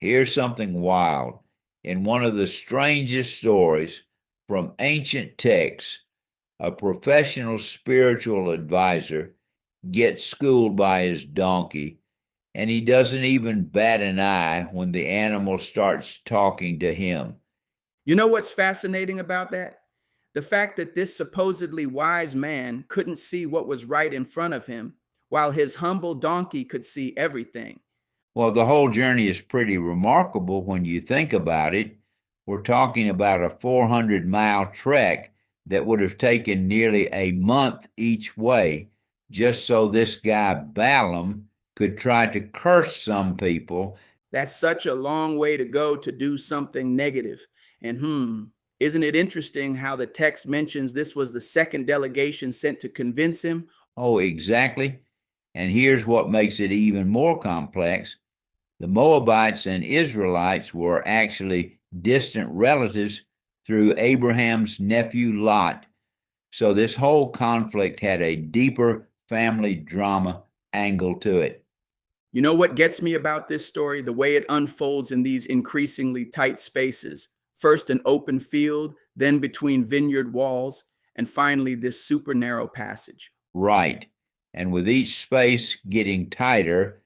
Here's something wild. In one of the strangest stories from ancient texts, a professional spiritual advisor gets schooled by his donkey, and he doesn't even bat an eye when the animal starts talking to him. You know what's fascinating about that? The fact that this supposedly wise man couldn't see what was right in front of him, while his humble donkey could see everything. Well, the whole journey is pretty remarkable when you think about it. We're talking about a 400-mile trek that would have taken nearly a month each way just so this guy Balaam could try to curse some people. That's such a long way to go to do something negative. And isn't it interesting how the text mentions this was the second delegation sent to convince him? Oh, exactly. And here's what makes it even more complex. The Moabites and Israelites were actually distant relatives through Abraham's nephew Lot. So this whole conflict had a deeper family drama angle to it. You know what gets me about this story? The way it unfolds in these increasingly tight spaces. First, an open field, then between vineyard walls, and finally, this super narrow passage. Right. And with each space getting tighter,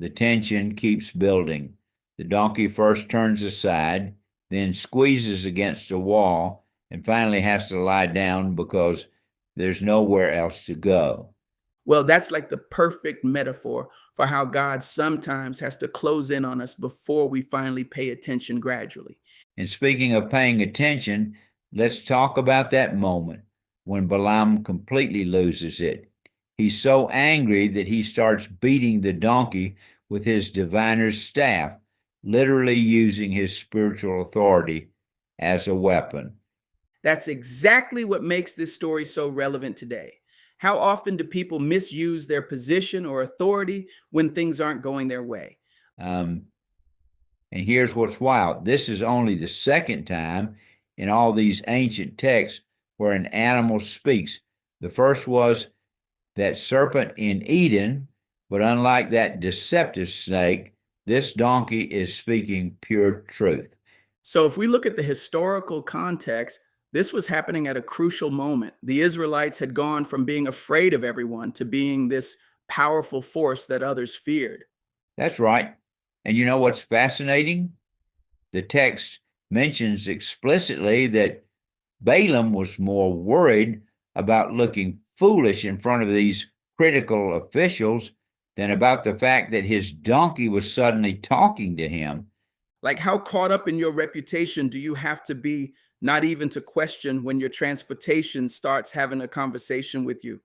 the tension keeps building. The donkey first turns aside, then squeezes against a wall, and finally has to lie down because there's nowhere else to go. Well, that's like the perfect metaphor for how God sometimes has to close in on us before we finally pay attention gradually. And speaking of paying attention, let's talk about that moment when Balaam completely loses it. He's so angry that he starts beating the donkey with his diviner's staff, literally using his spiritual authority as a weapon. That's exactly what makes this story so relevant today. How often do people misuse their position or authority when things aren't going their way? Um, and here's what's wild, this is only the second time in all these ancient texts where an animal speaks. The first was that serpent in Eden, but unlike that deceptive snake, this donkey is speaking pure truth. So, if we look at the historical context, this was happening at a crucial moment. The Israelites had gone from being afraid of everyone to being this powerful force that others feared. That's right. And you know what's fascinating? The text mentions explicitly that Balaam was more worried about looking foolish in front of these critical officials than about the fact that his donkey was suddenly talking to him. Like, how caught up in your reputation do you have to be not even to question when your transportation starts having a conversation with you?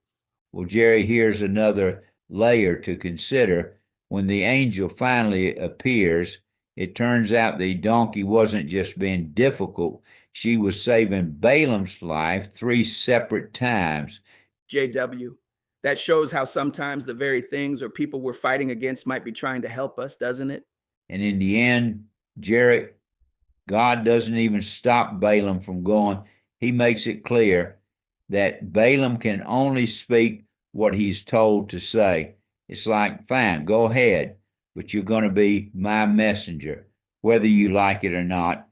Well, Jerry, here's another layer to consider. When the angel finally appears, it turns out the donkey wasn't just being difficult, she was saving Balaam's life three separate times. JW, that shows how sometimes the very things or people we're fighting against might be trying to help us, doesn't it? And in the end, Jerry, God doesn't even stop Balaam from going. He makes it clear that Balaam can only speak what he's told to say. It's like, fine, go ahead, but you're going to be my messenger, whether you like it or not.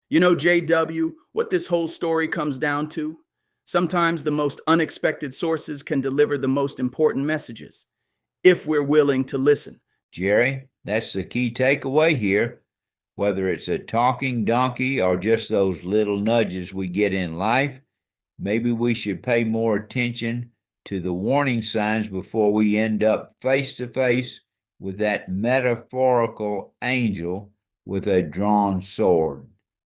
You know, JW, what this whole story comes down to? Sometimes the most unexpected sources can deliver the most important messages, if we're willing to listen. Jerry, that's the key takeaway here. Whether it's a talking donkey or just those little nudges we get in life, maybe we should pay more attention to the warning signs before we end up face to face with that metaphorical angel with a drawn sword.